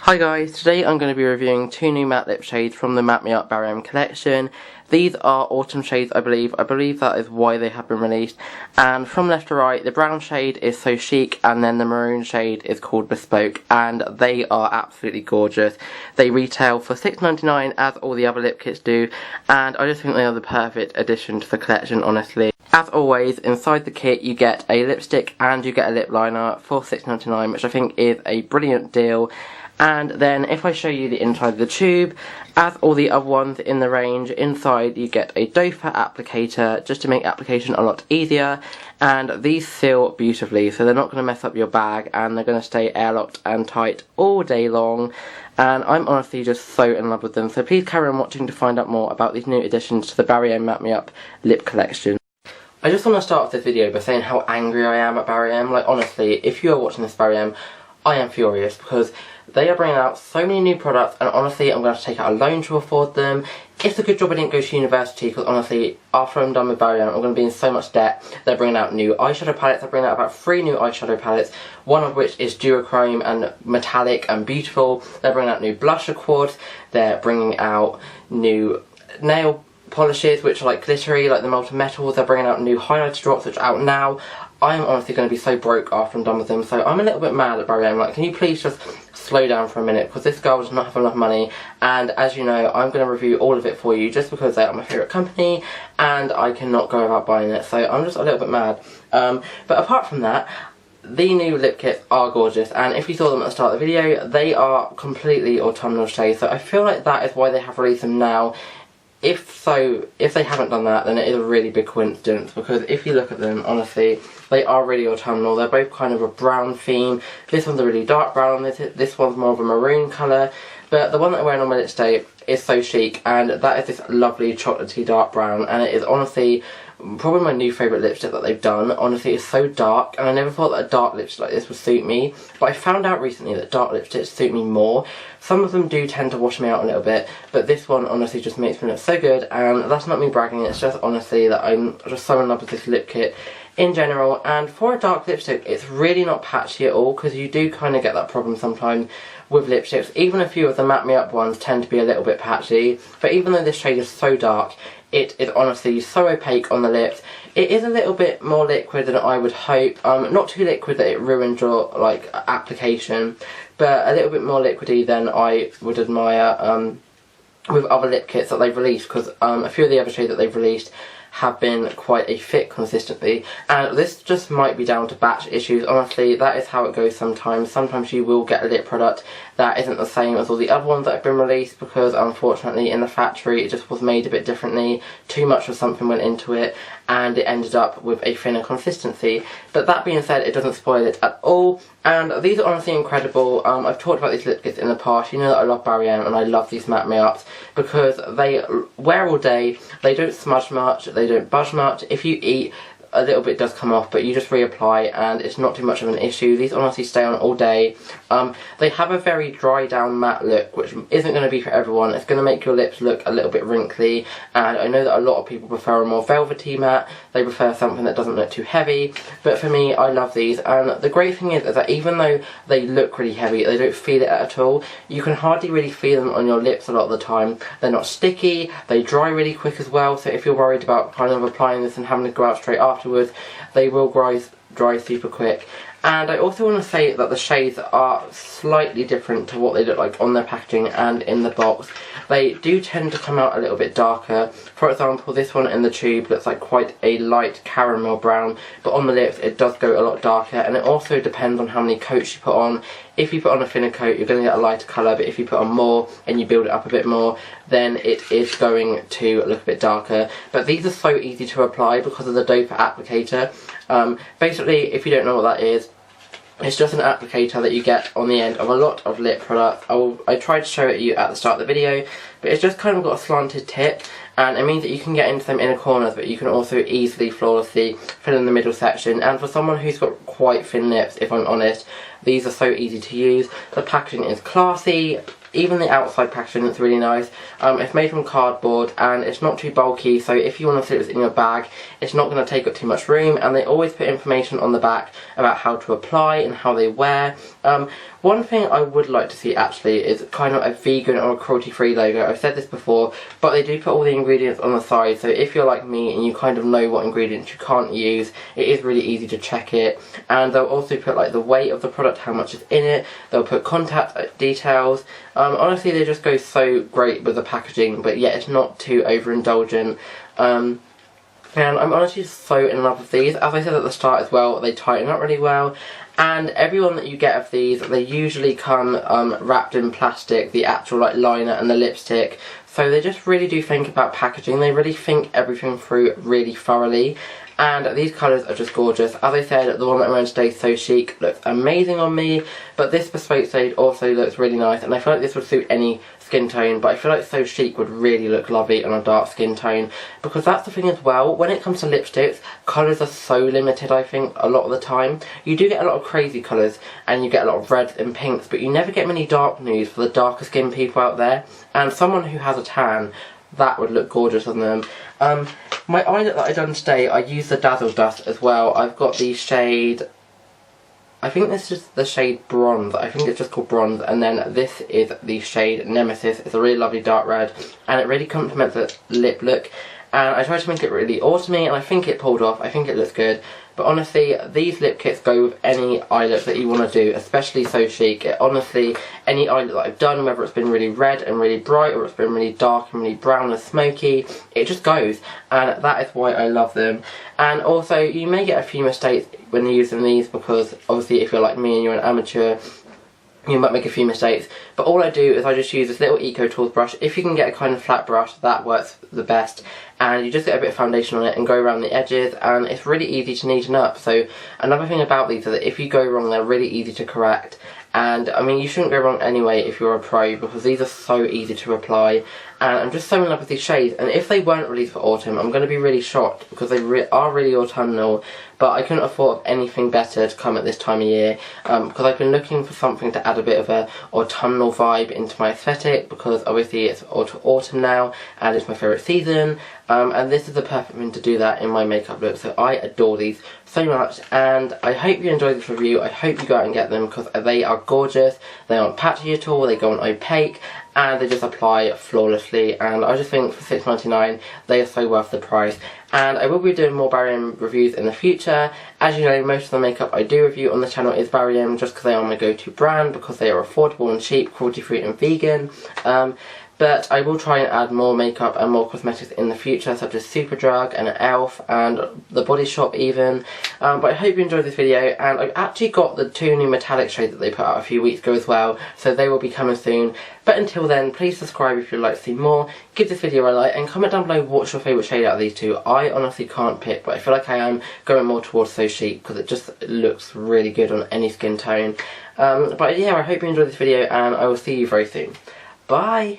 Hi guys, today I'm going to be reviewing two new matte lip shades from the Matte Me Up by RM collection. These are autumn shades, I believe that is why they have been released. And from left to right, the brown shade is So Chic, and then the maroon shade is called Bespoke, and they are absolutely gorgeous. They retail for £6.99 as all the other lip kits do, and I just think they are the perfect addition to the collection, honestly. As always, inside the kit you get a lipstick and you get a lip liner for £6.99, which I think is a brilliant deal. And then if I show you the inside of the tube, as all the other ones in the range, inside you get a doe foot applicator just to make application a lot easier, and these seal beautifully, so they're not going to mess up your bag and they're going to stay airlocked and tight all day long, and I'm honestly just so in love with them. So please carry on watching to find out more about these new additions to the Barry M Matte Me Up lip collection. I just want to start off this video by saying how angry I am at Barry M. Like, honestly, if you are watching this Barry M, I am furious because they are bringing out so many new products, and honestly I'm going to have to take out a loan to afford them. It's a good job I didn't go to university, because honestly, after I'm done with Barry M, I'm going to be in so much debt. They're bringing out new eyeshadow palettes. They're bringing out about 3 new eyeshadow palettes, one of which is duochrome and metallic and beautiful. They're bringing out new blusher quads. They're bringing out new nail polishes which are like glittery, like the molten metals. They're bringing out new highlighter drops which are out now. I'm honestly going to be so broke after I'm done with them, so I'm a little bit mad at Barry M. Like, can you please just slow down for a minute, because this girl does not have enough money, and as you know, I'm going to review all of it for you just because they are my favourite company and I cannot go without buying it, so I'm just a little bit mad. But apart from that, the new lip kits are gorgeous, and if you saw them at the start of the video, they are completely autumnal shades, so I feel like that is why they have released them now. If they haven't done that, then it is a really big coincidence, because if you look at them, honestly, they are really autumnal. They're both kind of a brown theme. This one's a really dark brown, this one's more of a maroon colour, but the one that I'm wearing on my lip today is So Chic, and that is this lovely chocolatey dark brown, and it is honestly probably my new favourite lipstick that they've done. Honestly, it's so dark, and I never thought that a dark lipstick like this would suit me, but I found out recently that dark lipsticks suit me more. Some of them do tend to wash me out a little bit, but this one honestly just makes me look so good, and that's not me bragging, it's just honestly that I'm just so in love with this lip kit in general. And for a dark lipstick, it's really not patchy at all, because you do kind of get that problem sometimes with lipsticks. Even a few of the Matte Me Up ones tend to be a little bit patchy, but even though this shade is so dark, it is honestly so opaque on the lips. It is a little bit more liquid than I would hope. Not too liquid that it ruins your application, but a little bit more liquidy than I would admire with other lip kits that they've released, because a few of the other shades that they've released have been quite a fit consistently, and this just might be down to batch issues. Honestly, that is how it goes sometimes. Sometimes you will get a lip product that isn't the same as all the other ones that have been released, because unfortunately in the factory it just was made a bit differently. Too much of something went into it and it ended up with a thinner consistency. But that being said, it doesn't spoil it at all, and these are honestly incredible. I've talked about these lip kits in the past. You know that I love Barry M, and I love these Matte Me Ups because they wear all day, they don't smudge much, they don't budge much. If you eat, a little bit does come off, but you just reapply and it's not too much of an issue. These honestly stay on all day. They have a very dry down matte look, which isn't going to be for everyone. It's going to make your lips look a little bit wrinkly, and I know that a lot of people prefer a more velvety matte. They prefer something that doesn't look too heavy, but for me, I love these. And the great thing is that even though they look really heavy, they don't feel it at all. You can hardly really feel them on your lips a lot of the time. They're not sticky, they dry really quick as well, so if you're worried about kind of applying this and having to go out straight afterwards, they will dry super quick. And I also want to say that the shades are slightly different to what they look like on their packaging and in the box. They do tend to come out a little bit darker. For example, this one in the tube looks like quite a light caramel brown, but on the lips it does go a lot darker, and it also depends on how many coats you put on. If you put on a thinner coat, you're going to get a lighter colour, but if you put on more and you build it up a bit more, then it is going to look a bit darker. But these are so easy to apply because of the doe foot applicator. Basically, if you don't know what that is, it's just an applicator that you get on the end of a lot of lip products. I tried to show it to you at the start of the video, but it's just kind of got a slanted tip, and it means that you can get into them inner corners, but you can also easily, flawlessly fill in the middle section. And for someone who's got quite thin lips, if I'm honest, these are so easy to use. The packaging is classy. Even the outside packaging is really nice. It's made from cardboard and it's not too bulky, so if you want to fit this in your bag, it's not going to take up too much room, and they always put information on the back about how to apply and how they wear. One thing I would like to see actually is kind of a vegan or a cruelty-free logo. I've said this before, but they do put all the ingredients on the side, so if you're like me and you kind of know what ingredients you can't use, it is really easy to check it. And they'll also put like the weight of the product, how much is in it, they'll put contact details. Honestly, they just go so great with the packaging, but yet it's not too overindulgent. And I'm honestly so in love with these. As I said at the start as well, they tighten up really well. And every one that you get of these, they usually come wrapped in plastic, the actual like liner and the lipstick. So they just really do think about packaging. They really think everything through really thoroughly. And these colours are just gorgeous. As I said, the one that I'm wearing today, So Chic, looks amazing on me. But this Bespoke shade also looks really nice. And I feel like this would suit any skin tone. But I feel like So Chic would really look lovely on a dark skin tone. Because that's the thing as well. When it comes to lipsticks, colours are so limited, I think, a lot of the time. You do get a lot of crazy colours. And you get a lot of reds and pinks. But you never get many dark nudes for the darker skin people out there. And someone who has a tan, that would look gorgeous on them. My eyelid that I done today, I used the Dazzle dust as well. I've got the shade, I think this is the shade Bronze. I think it's just called Bronze. And then this is the shade Nemesis. It's a really lovely dark red. And it really complements the lip look. And I tried to make it really autumny, and I think it pulled off. I think it looks good. But honestly, these lip kits go with any eye look that you want to do, especially So Chic. Honestly, any eye look that I've done, whether it's been really red and really bright, or it's been really dark and really brown and smoky, it just goes. And that is why I love them. And also, you may get a few mistakes when you're using these, because obviously if you're like me and you're an amateur, you might make a few mistakes, but all I do is I just use this little Eco Tools brush. If you can get a kind of flat brush, that works the best. And you just get a bit of foundation on it and go around the edges, and it's really easy to neaten up. So another thing about these is that if you go wrong, they're really easy to correct. And I mean, you shouldn't go wrong anyway if you're a pro, because these are so easy to apply. And I'm just so in love with these shades. And if they weren't released for autumn, I'm going to be really shocked, because they are really autumnal. But I couldn't afford anything better to come at this time of year, because I've been looking for something to add a bit of a autumnal vibe into my aesthetic, because obviously it's autumn now and it's my favourite season. And this is the perfect thing to do that in my makeup look. So I adore these so much, and I hope you enjoyed this review. I hope you go out and get them, because they are gorgeous. They aren't patchy at all, they go on opaque, and they just apply flawlessly. And I just think for £6.99 they are so worth the price. And I will be doing more Barry reviews in the future. As you know, most of the makeup I do review on the channel is Barry, just because they are my go-to brand, because they are affordable and cheap, cruelty-free and vegan. But I will try and add more makeup and more cosmetics in the future, such as Superdrug and E.L.F and The Body Shop even. But I hope you enjoyed this video, and I've actually got the 2 new metallic shades that they put out a few weeks ago as well, so they will be coming soon. But until then, please subscribe if you'd like to see more, give this video a like, and comment down below what's your favourite shade out of these two. I honestly can't pick, but I feel like I am going more towards So Chic, because it just looks really good on any skin tone. But yeah, I hope you enjoyed this video, and I will see you very soon. Bye!